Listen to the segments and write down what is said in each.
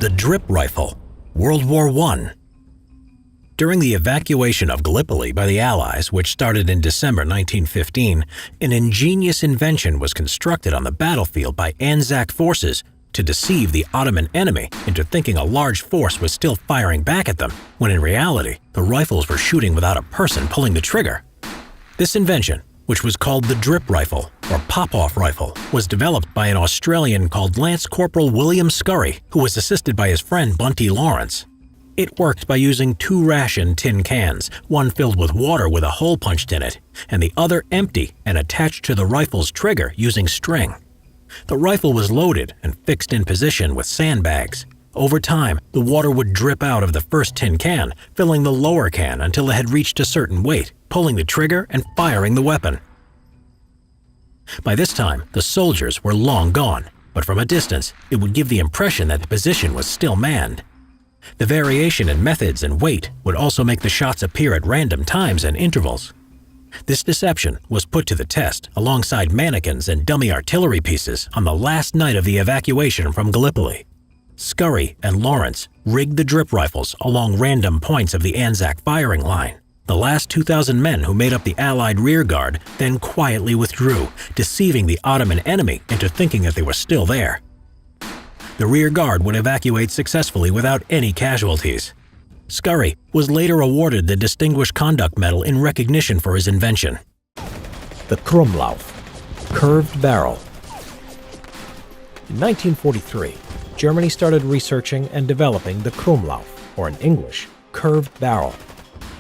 The drip rifle, World War I. During the evacuation of Gallipoli by the Allies, which started in December 1915, an ingenious invention was constructed on the battlefield by Anzac forces to deceive the Ottoman enemy into thinking a large force was still firing back at them, when in reality, the rifles were shooting without a person pulling the trigger. This invention, which was called the drip rifle, or pop-off rifle, was developed by an Australian called Lance Corporal William Scurry, who was assisted by his friend Bunty Lawrence. It worked by using 2 ration tin cans, one filled with water with a hole punched in it, and the other empty and attached to the rifle's trigger using string. The rifle was loaded and fixed in position with sandbags. Over time, the water would drip out of the first tin can, filling the lower can until it had reached a certain weight, pulling the trigger and firing the weapon. By this time, the soldiers were long gone, but from a distance, it would give the impression that the position was still manned. The variation in methods and weight would also make the shots appear at random times and intervals. This deception was put to the test alongside mannequins and dummy artillery pieces on the last night of the evacuation from Gallipoli. Scurry and Lawrence rigged the drip rifles along random points of the Anzac firing line. The last 2,000 men who made up the Allied rear guard then quietly withdrew, deceiving the Ottoman enemy into thinking that they were still there. The rear guard would evacuate successfully without any casualties. Scurry was later awarded the Distinguished Conduct Medal in recognition for his invention. The Krummlauf, curved barrel. In 1943, Germany started researching and developing the Krummlauf, or in English, curved barrel.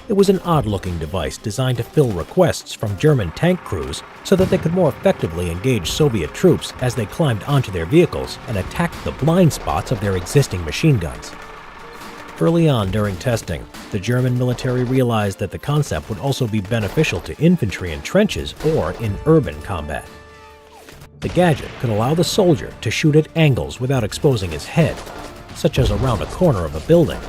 It was an odd-looking device designed to fill requests from German tank crews so that they could more effectively engage Soviet troops as they climbed onto their vehicles and attacked the blind spots of their existing machine guns. Early on during testing, the German military realized that the concept would also be beneficial to infantry in trenches or in urban combat. The gadget could allow the soldier to shoot at angles without exposing his head, such as around a corner of a building.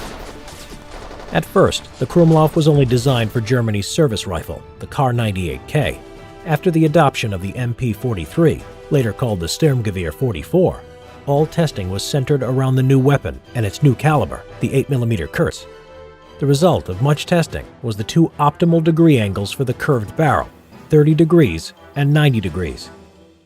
At first, the Krummlauf was only designed for Germany's service rifle, the Kar-98K. After the adoption of the MP43, later called the Sturmgewehr 44, all testing was centered around the new weapon and its new caliber, the 8mm Kurz. The result of much testing was the 2 optimal degree angles for the curved barrel, 30 degrees and 90 degrees.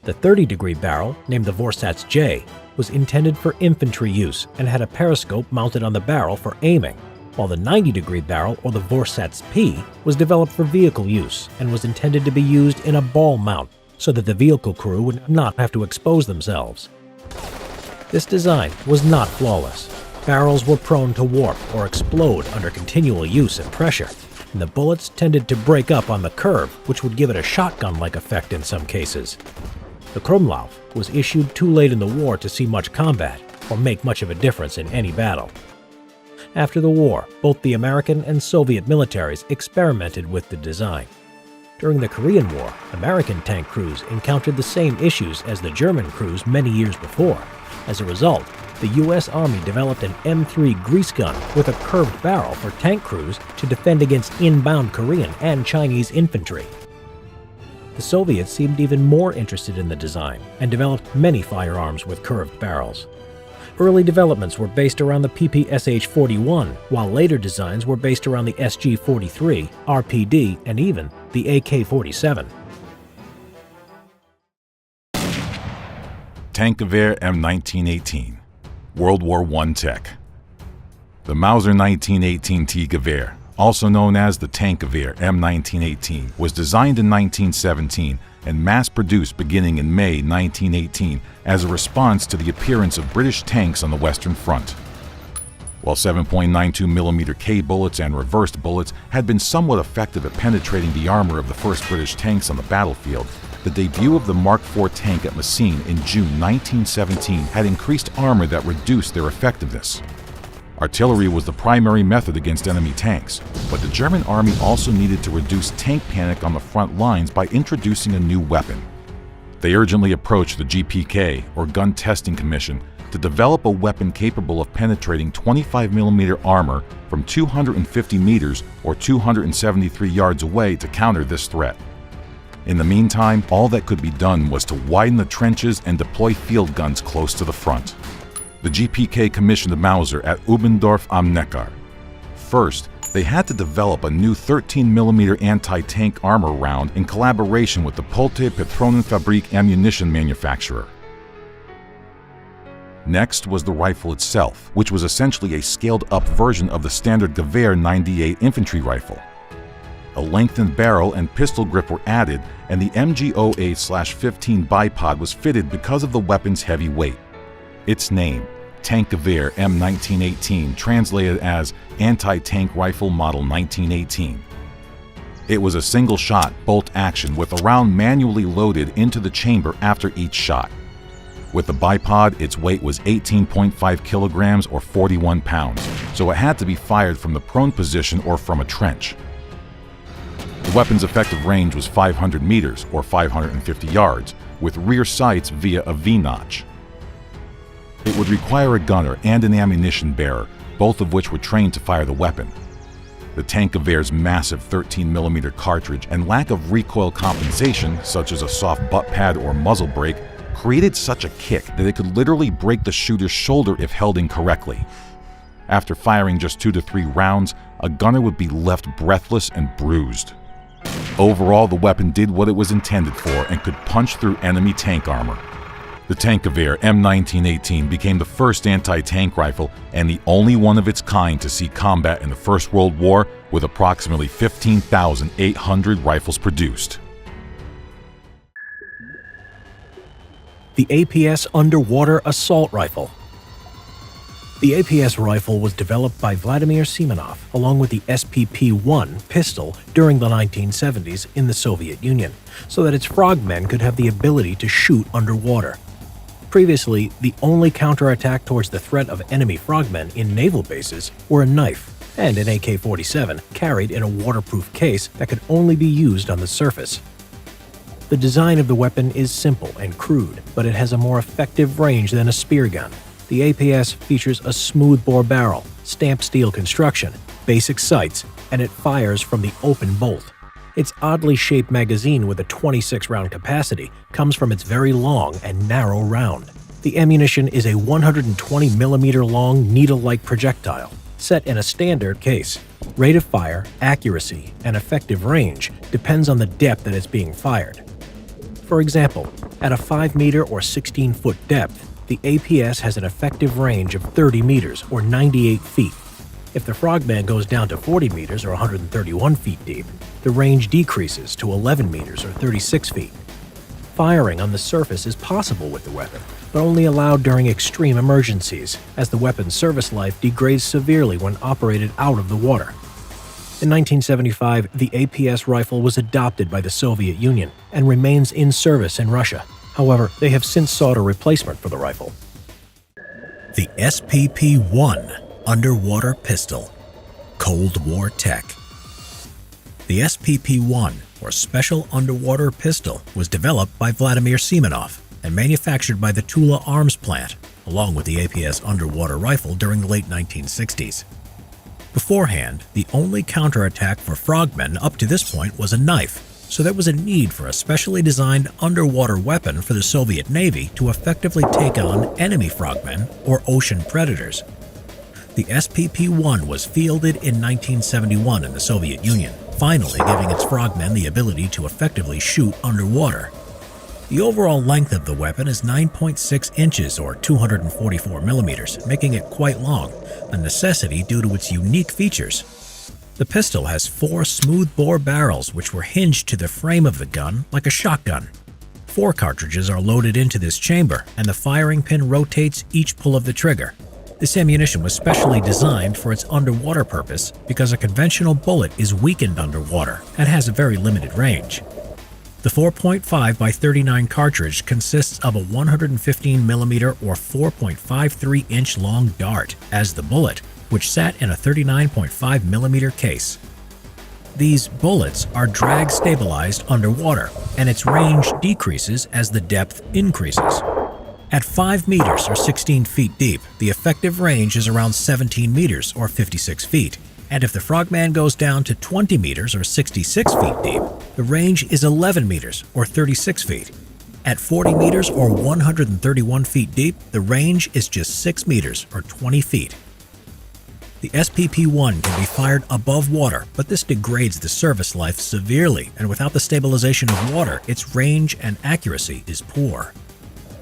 The 30-degree barrel, named the Vorsatz J, was intended for infantry use and had a periscope mounted on the barrel for aiming, while the 90-degree barrel, or the Vorsatz P, was developed for vehicle use and was intended to be used in a ball mount so that the vehicle crew would not have to expose themselves. This design was not flawless. Barrels were prone to warp or explode under continual use and pressure, and the bullets tended to break up on the curve, which would give it a shotgun-like effect in some cases. The Krummlauf was issued too late in the war to see much combat or make much of a difference in any battle. After the war, both the American and Soviet militaries experimented with the design. During the Korean War, American tank crews encountered the same issues as the German crews many years before. As a result, the U.S. Army developed an M3 grease gun with a curved barrel for tank crews to defend against inbound Korean and Chinese infantry. The Soviets seemed even more interested in the design and developed many firearms with curved barrels. Early developments were based around the PPS-41, while later designs were based around the SG-43, RPD, and even the AK-47. Tankgewehr M1918, World War I tech. The Mauser 1918 T-Gewehr, also known as the Tankgewehr M1918, was designed in 1917 and mass-produced beginning in May 1918 as a response to the appearance of British tanks on the Western Front. While 7.92mm K bullets and reversed bullets had been somewhat effective at penetrating the armor of the first British tanks on the battlefield, the debut of the Mark IV tank at Messines in June 1917 had increased armor that reduced their effectiveness. Artillery was the primary method against enemy tanks, but the German army also needed to reduce tank panic on the front lines by introducing a new weapon. They urgently approached the GPK, or Gun Testing Commission, to develop a weapon capable of penetrating 25mm armor from 250 meters or 273 yards away to counter this threat. In the meantime, all that could be done was to widen the trenches and deploy field guns close to the front. the GPK commissioned the Mauser at Ubendorf am Neckar. First, they had to develop a new 13mm anti-tank armor round in collaboration with the Polte Patronenfabrik ammunition manufacturer. Next was the rifle itself, which was essentially a scaled-up version of the standard Gewehr 98 infantry rifle. A lengthened barrel and pistol grip were added, and the MG08/15 bipod was fitted because of the weapon's heavy weight. Its name, Tankgewehr M1918, translated as Anti-Tank Rifle Model 1918. It was a single-shot bolt action with a round manually loaded into the chamber after each shot. With the bipod, its weight was 18.5 kilograms or 41 pounds, so it had to be fired from the prone position or from a trench. The weapon's effective range was 500 meters or 550 yards, with rear sights via a V-notch. It would require a gunner and an ammunition bearer, both of which were trained to fire the weapon. The Tankgewehr's massive 13mm cartridge and lack of recoil compensation, such as a soft butt pad or muzzle brake, created such a kick that it could literally break the shooter's shoulder if held incorrectly. After firing just 2 to 3 rounds, a gunner would be left breathless and bruised. Overall, the weapon did what it was intended for and could punch through enemy tank armor. The Tankgewehr M1918 became the first anti-tank rifle and the only one of its kind to see combat in the First World War, with approximately 15,800 rifles produced. The APS Underwater Assault Rifle. The APS rifle was developed by Vladimir Semenov along with the SPP1 pistol during the 1970s in the Soviet Union, so that its frogmen could have the ability to shoot underwater. Previously, the only counterattack towards the threat of enemy frogmen in naval bases were a knife and an AK-47 carried in a waterproof case that could only be used on the surface. The design of the weapon is simple and crude, but it has a more effective range than a spear gun. The APS features a smooth-bore barrel, stamped steel construction, basic sights, and it fires from the open bolt. Its oddly shaped magazine with a 26-round capacity comes from its very long and narrow round. The ammunition is a 120mm long needle-like projectile, set in a standard case. Rate of fire, accuracy, and effective range depends on the depth that it's being fired. For example, at a 5-meter or 16-foot depth, the APS has an effective range of 30 meters or 98 feet. If the frogman goes down to 40 meters or 131 feet deep, the range decreases to 11 meters or 36 feet. Firing on the surface is possible with the weapon, but only allowed during extreme emergencies, as the weapon's service life degrades severely when operated out of the water. In 1975, the APS rifle was adopted by the Soviet Union and remains in service in Russia. However, they have since sought a replacement for the rifle. The SPP1 Underwater Pistol. Cold War Tech. The SPP1, or Special Underwater Pistol, was developed by Vladimir Semenov and manufactured by the Tula Arms Plant, along with the APS underwater rifle during the late 1960s. Beforehand, the only counterattack for frogmen up to this point was a knife, so there was a need for a specially designed underwater weapon for the Soviet Navy to effectively take on enemy frogmen or ocean predators. The SPP-1 was fielded in 1971 in the Soviet Union, finally giving its frogmen the ability to effectively shoot underwater. The overall length of the weapon is 9.6 inches or 244 millimeters, making it quite long, a necessity due to its unique features. The pistol has 4 smooth-bore barrels which were hinged to the frame of the gun like a shotgun. 4 cartridges are loaded into this chamber, and the firing pin rotates each pull of the trigger. This ammunition was specially designed for its underwater purpose because a conventional bullet is weakened underwater and has a very limited range. The 4.5 by 39 cartridge consists of a 115mm or 4.53-inch long dart as the bullet, which sat in a 39.5mm case. These bullets are drag stabilized underwater, and its range decreases as the depth increases. At 5 meters or 16 feet deep, the effective range is around 17 meters or 56 feet. And if the frogman goes down to 20 meters or 66 feet deep, the range is 11 meters or 36 feet. At 40 meters or 131 feet deep, the range is just 6 meters or 20 feet. The SPP-1 can be fired above water, but this degrades the service life severely, and without the stabilization of water, its range and accuracy is poor.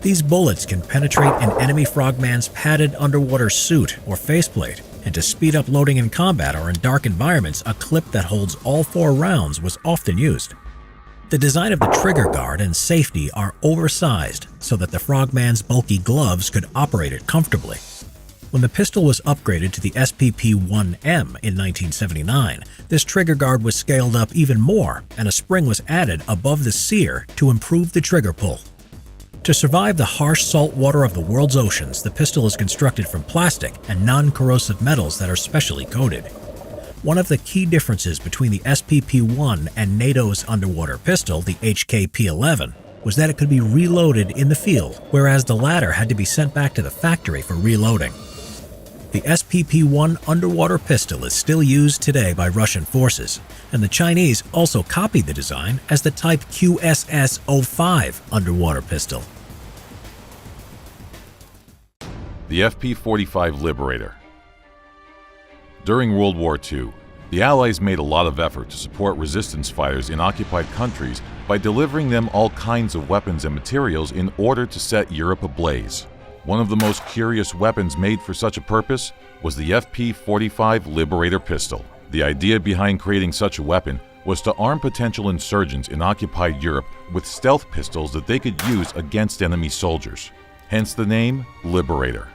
These bullets can penetrate an enemy frogman's padded underwater suit or faceplate, and to speed up loading in combat or in dark environments, a clip that holds all 4 rounds was often used. The design of the trigger guard and safety are oversized so that the frogman's bulky gloves could operate it comfortably. When the pistol was upgraded to the SPP-1M in 1979, this trigger guard was scaled up even more, and a spring was added above the sear to improve the trigger pull. To survive the harsh salt water of the world's oceans, the pistol is constructed from plastic and non-corrosive metals that are specially coated. One of the key differences between the SPP-1 and NATO's underwater pistol, the HK-P11, was that it could be reloaded in the field, whereas the latter had to be sent back to the factory for reloading. The SPP-1 underwater pistol is still used today by Russian forces, and the Chinese also copied the design as the Type QSS-05 underwater pistol. The FP45 Liberator. During World War II, the Allies made a lot of effort to support resistance fighters in occupied countries by delivering them all kinds of weapons and materials in order to set Europe ablaze. One of the most curious weapons made for such a purpose was the FP45 Liberator pistol. The idea behind creating such a weapon was to arm potential insurgents in occupied Europe with stealth pistols that they could use against enemy soldiers. Hence the name Liberator.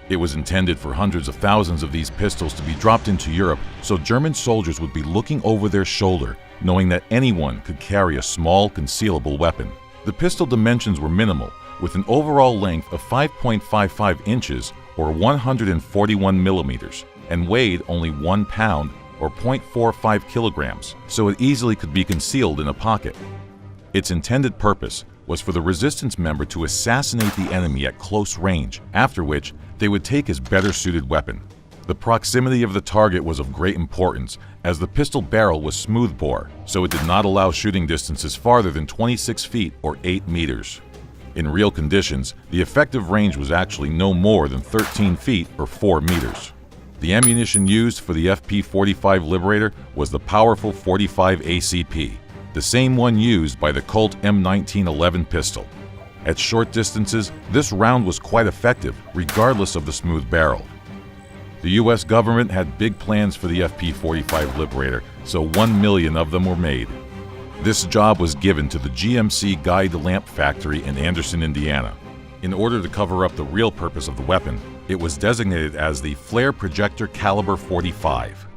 It was intended for hundreds of thousands of these pistols to be dropped into Europe so German soldiers would be looking over their shoulder, knowing that anyone could carry a small, concealable weapon. The pistol dimensions were minimal, with an overall length of 5.55 inches or 141 millimeters, and weighed only 1 pound or 0.45 kilograms, so it easily could be concealed in a pocket. Its intended purpose was for the resistance member to assassinate the enemy at close range, after which they would take his better-suited weapon. The proximity of the target was of great importance, as the pistol barrel was smoothbore, so it did not allow shooting distances farther than 26 feet or 8 meters. In real conditions, the effective range was actually no more than 13 feet or 4 meters. The ammunition used for the FP45 Liberator was the powerful 45 ACP, the same one used by the Colt M1911 pistol. At short distances, this round was quite effective, regardless of the smooth barrel. The US government had big plans for the FP45 Liberator, so 1 million of them were made. This job was given to the GMC Guide Lamp Factory in Anderson, Indiana. In order to cover up the real purpose of the weapon, it was designated as the Flare Projector Caliber 45.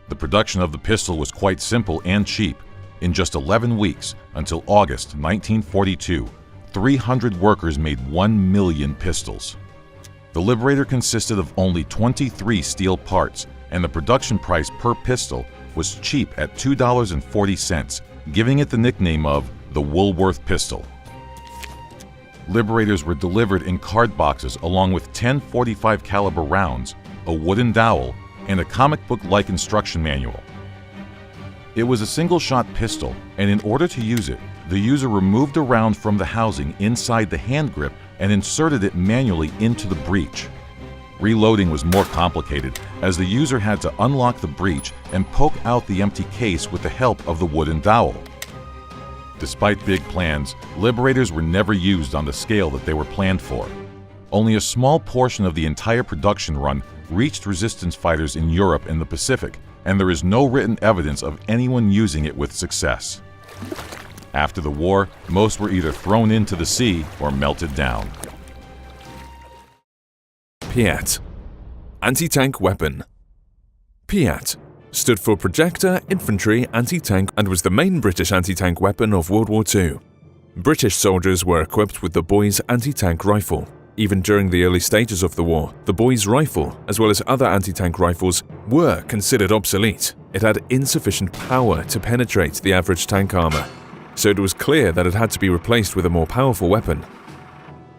The production of the pistol was quite simple and cheap. In just 11 weeks, until August 1942, 300 workers made 1 million pistols. The Liberator consisted of only 23 steel parts, and the production price per pistol was cheap at $2.40, giving it the nickname of the Woolworth pistol. Liberators were delivered in card boxes along with 10 .45 caliber rounds, a wooden dowel, and a comic book-like instruction manual. It was a single-shot pistol, and in order to use it, the user removed a round from the housing inside the hand grip and inserted it manually into the breech. Reloading was more complicated, as the user had to unlock the breech and poke out the empty case with the help of the wooden dowel. Despite big plans, Liberators were never used on the scale that they were planned for. Only a small portion of the entire production run reached resistance fighters in Europe and the Pacific, and there is no written evidence of anyone using it with success. After the war, most were either thrown into the sea or melted down. PPS, anti-tank weapon. PPS stood for Projector Infantry Anti-Tank and was the main British anti-tank weapon of World War II. British soldiers were equipped with the Boys anti-tank rifle. Even during the early stages of the war, the Boys rifle, as well as other anti-tank rifles, were considered obsolete. It had insufficient power to penetrate the average tank armor, so it was clear that it had to be replaced with a more powerful weapon.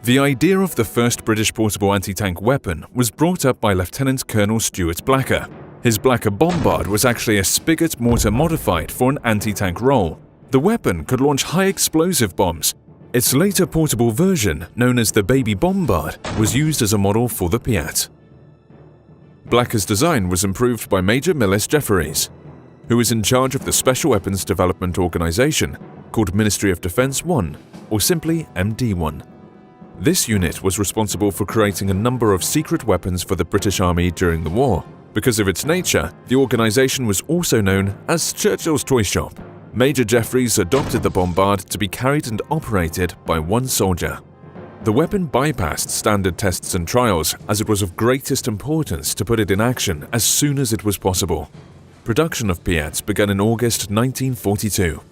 The idea of the first British portable anti-tank weapon was brought up by Lieutenant Colonel Stuart Blacker. His Blacker Bombard was actually a spigot mortar modified for an anti-tank role. The weapon could launch high explosive bombs. Its later portable version, known as the Baby Bombard, was used as a model for the Piat. Blacker's design was improved by Major Millis Jefferies, who was in charge of the Special Weapons Development Organization called Ministry of Defense 1, or simply MD1. This unit was responsible for creating a number of secret weapons for the British Army during the war. Because of its nature, the organization was also known as Churchill's Toy Shop. Major Jefferies adopted the Bombard to be carried and operated by one soldier. The weapon bypassed standard tests and trials as it was of greatest importance to put it in action as soon as it was possible. Production of Piats began in August 1942.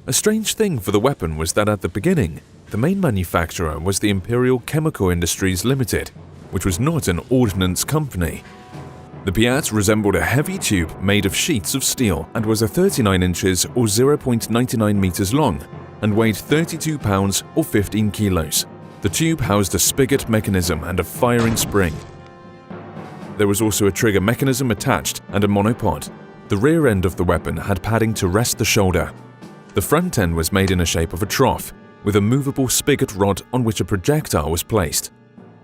A strange thing for the weapon was that at the beginning, the main manufacturer was the Imperial Chemical Industries Limited, which was not an ordnance company. The Piat resembled a heavy tube made of sheets of steel and was 39 inches or 0.99 meters long and weighed 32 pounds or 15 kilos. The tube housed a spigot mechanism and a firing spring. There was also a trigger mechanism attached and a monopod. The rear end of the weapon had padding to rest the shoulder. The front end was made in a shape of a trough, with a movable spigot rod on which a projectile was placed.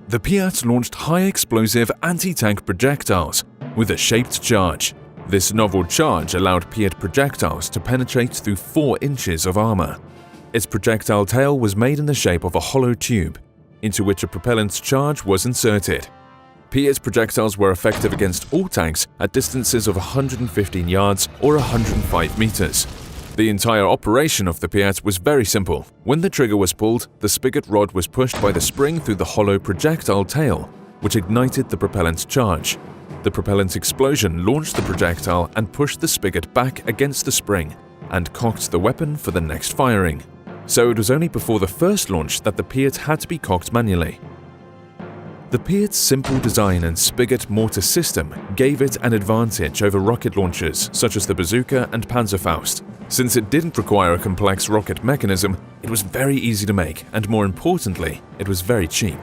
The Piat launched high-explosive anti-tank projectiles with a shaped charge. This novel charge allowed Piat projectiles to penetrate through 4 inches of armor. Its projectile tail was made in the shape of a hollow tube, into which a propellant charge was inserted. Piat projectiles were effective against all tanks at distances of 115 yards or 105 meters. The entire operation of the Piat was very simple. When the trigger was pulled, the spigot rod was pushed by the spring through the hollow projectile tail, which ignited the propellant charge. The propellant explosion launched the projectile and pushed the spigot back against the spring and cocked the weapon for the next firing. So it was only before the first launch that the Piat had to be cocked manually. The Piat's simple design and spigot mortar system gave it an advantage over rocket launchers such as the Bazooka and Panzerfaust. Since it didn't require a complex rocket mechanism, it was very easy to make, and more importantly, it was very cheap.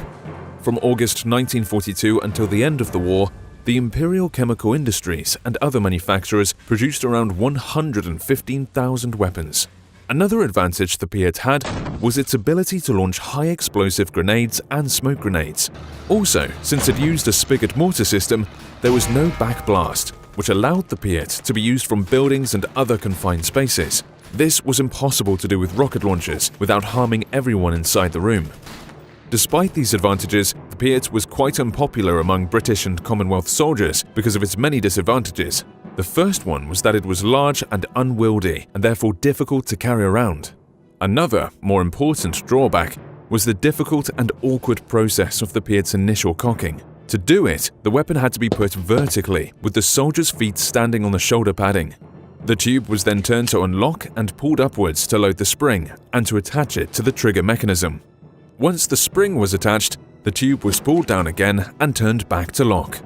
From August 1942 until the end of the war, the Imperial Chemical Industries and other manufacturers produced around 115,000 weapons. Another advantage the Piat had was its ability to launch high-explosive grenades and smoke grenades. Also, since it used a spigot mortar system, there was no backblast, which allowed the Piat to be used from buildings and other confined spaces. This was impossible to do with rocket launchers without harming everyone inside the room. Despite these advantages, the Piat was quite unpopular among British and Commonwealth soldiers because of its many disadvantages. The first one was that it was large and unwieldy and therefore difficult to carry around. Another, more important drawback was the difficult and awkward process of the Piat's initial cocking. To do it, the weapon had to be put vertically, with the soldier's feet standing on the shoulder padding. The tube was then turned to unlock and pulled upwards to load the spring and to attach it to the trigger mechanism. Once the spring was attached, the tube was pulled down again and turned back to lock.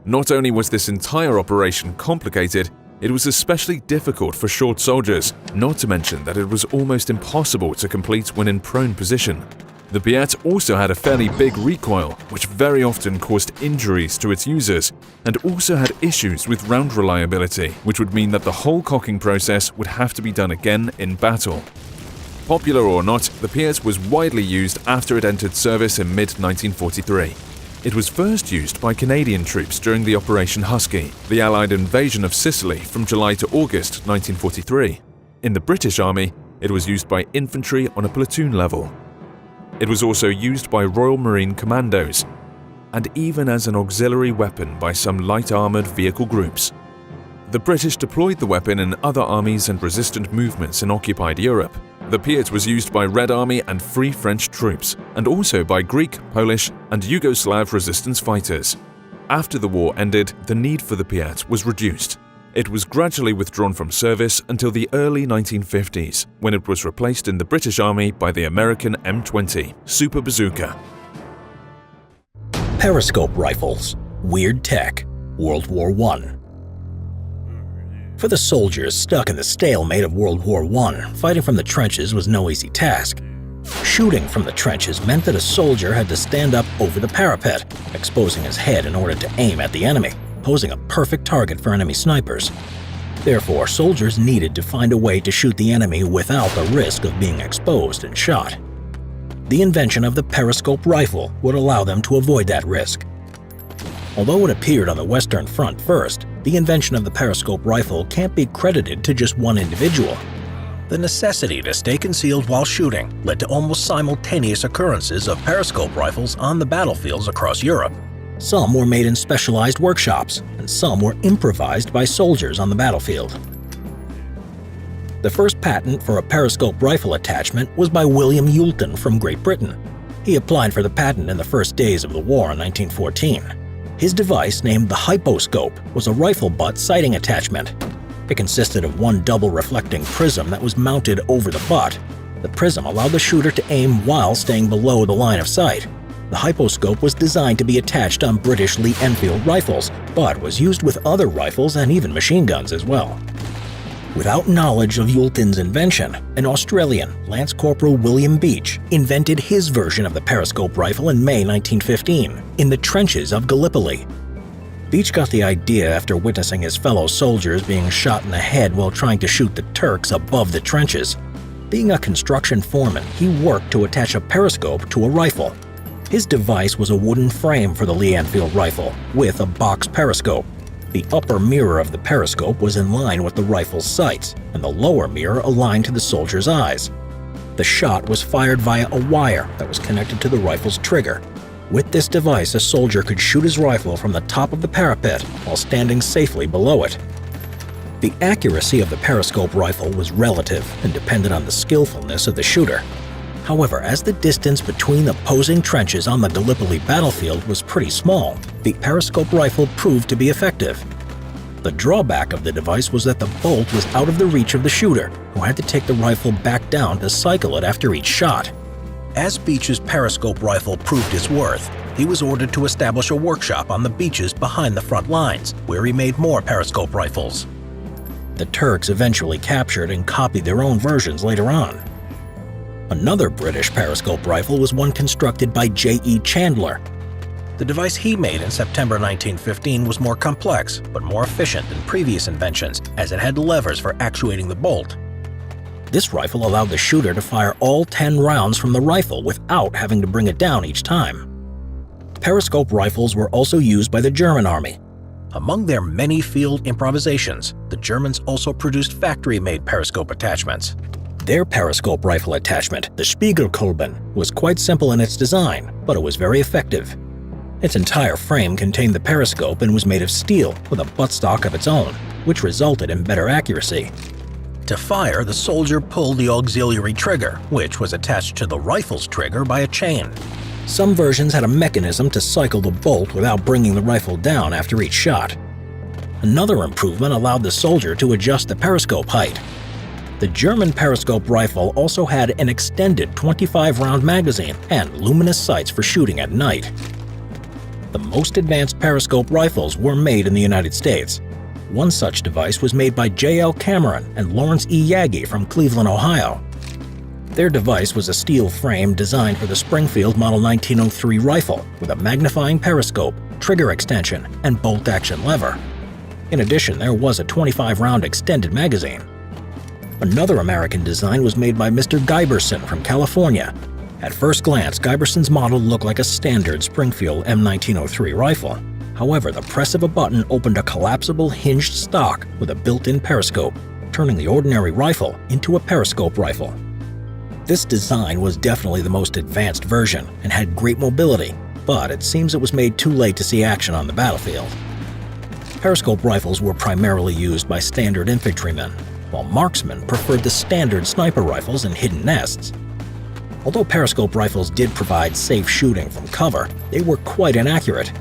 Not only was this entire operation complicated, it was especially difficult for short soldiers, not to mention that it was almost impossible to complete when in prone position. The Piat also had a fairly big recoil, which very often caused injuries to its users, and also had issues with round reliability, which would mean that the whole cocking process would have to be done again in battle. Popular or not, the Piat was widely used after it entered service in mid-1943. It was first used by Canadian troops during the Operation Husky, the Allied invasion of Sicily from July to August 1943. In the British Army, it was used by infantry on a platoon level. It was also used by Royal Marine Commandos, and even as an auxiliary weapon by some light armoured vehicle groups. The British deployed the weapon in other armies and resistant movements in occupied Europe. The Piat was used by Red Army and Free French troops, and also by Greek, Polish, and Yugoslav resistance fighters. After the war ended, the need for the Piat was reduced. It was gradually withdrawn from service until the early 1950s, when it was replaced in the British Army by the American M20 Super Bazooka. Periscope Rifles. Weird tech. World War I. For the soldiers stuck in the stalemate of World War I, fighting from the trenches was no easy task. Shooting from the trenches meant that a soldier had to stand up over the parapet, exposing his head in order to aim at the enemy, posing a perfect target for enemy snipers. Therefore, soldiers needed to find a way to shoot the enemy without the risk of being exposed and shot. The invention of the Periscope rifle would allow them to avoid that risk. Although it appeared on the Western Front first, the invention of the Periscope rifle can't be credited to just one individual. The necessity to stay concealed while shooting led to almost simultaneous occurrences of Periscope rifles on the battlefields across Europe. Some were made in specialized workshops, and some were improvised by soldiers on the battlefield. The first patent for a periscope rifle attachment was by William Youlton from Great Britain. He applied for the patent in the first days of the war in 1914. His device, named the hyposcope, was a rifle butt sighting attachment. It consisted of one double reflecting prism that was mounted over the butt. The prism allowed the shooter to aim while staying below the line of sight. The hyposcope was designed to be attached on British Lee Enfield rifles, but was used with other rifles and even machine guns as well. Without knowledge of Youlton's invention, an Australian, Lance Corporal William Beach, invented his version of the periscope rifle in May 1915, in the trenches of Gallipoli. Beach got the idea after witnessing his fellow soldiers being shot in the head while trying to shoot the Turks above the trenches. Being a construction foreman, he worked to attach a periscope to a rifle. His device was a wooden frame for the Lee Enfield rifle, with a box periscope. The upper mirror of the periscope was in line with the rifle's sights, and the lower mirror aligned to the soldier's eyes. The shot was fired via a wire that was connected to the rifle's trigger. With this device, a soldier could shoot his rifle from the top of the parapet while standing safely below it. The accuracy of the periscope rifle was relative and depended on the skillfulness of the shooter. However, as the distance between opposing trenches on the Gallipoli battlefield was pretty small, the periscope rifle proved to be effective. The drawback of the device was that the bolt was out of the reach of the shooter, who had to take the rifle back down to cycle it after each shot. As Beach's periscope rifle proved its worth, he was ordered to establish a workshop on the beaches behind the front lines, where he made more periscope rifles. The Turks eventually captured and copied their own versions later on. Another British periscope rifle was one constructed by J.E. Chandler. The device he made in September 1915 was more complex, but more efficient than previous inventions, as it had levers for actuating the bolt. This rifle allowed the shooter to fire all 10 rounds from the rifle without having to bring it down each time. Periscope rifles were also used by the German army. Among their many field improvisations, the Germans also produced factory-made periscope attachments. Their periscope rifle attachment, the Spiegelkolben, was quite simple in its design, but it was very effective. Its entire frame contained the periscope and was made of steel with a buttstock of its own, which resulted in better accuracy. To fire, the soldier pulled the auxiliary trigger, which was attached to the rifle's trigger by a chain. Some versions had a mechanism to cycle the bolt without bringing the rifle down after each shot. Another improvement allowed the soldier to adjust the periscope height. The German periscope rifle also had an extended 25-round magazine and luminous sights for shooting at night. The most advanced periscope rifles were made in the United States. One such device was made by J.L. Cameron and Lawrence E. Yagi from Cleveland, Ohio. Their device was a steel frame designed for the Springfield Model 1903 rifle with a magnifying periscope, trigger extension, and bolt-action lever. In addition, there was a 25-round extended magazine. Another American design was made by Mr. Giberson from California. At first glance, Giberson's model looked like a standard Springfield M1903 rifle. However, the press of a button opened a collapsible hinged stock with a built-in periscope, turning the ordinary rifle into a periscope rifle. This design was definitely the most advanced version and had great mobility, but it seems it was made too late to see action on the battlefield. Periscope rifles were primarily used by standard infantrymen, while marksmen preferred the standard sniper rifles and hidden nests. Although periscope rifles did provide safe shooting from cover, they were quite inaccurate.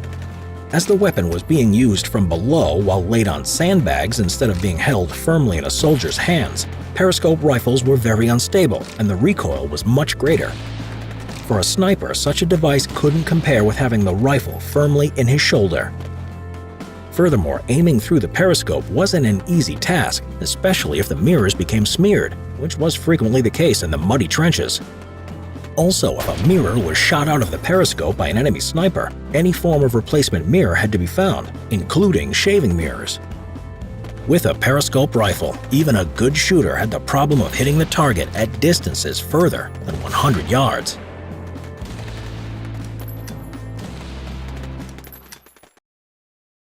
As the weapon was being used from below while laid on sandbags instead of being held firmly in a soldier's hands, periscope rifles were very unstable and the recoil was much greater. For a sniper, such a device couldn't compare with having the rifle firmly in his shoulder. Furthermore, aiming through the periscope wasn't an easy task, especially if the mirrors became smeared, which was frequently the case in the muddy trenches. Also, if a mirror was shot out of the periscope by an enemy sniper, any form of replacement mirror had to be found, including shaving mirrors. With a periscope rifle, even a good shooter had the problem of hitting the target at distances further than 100 yards.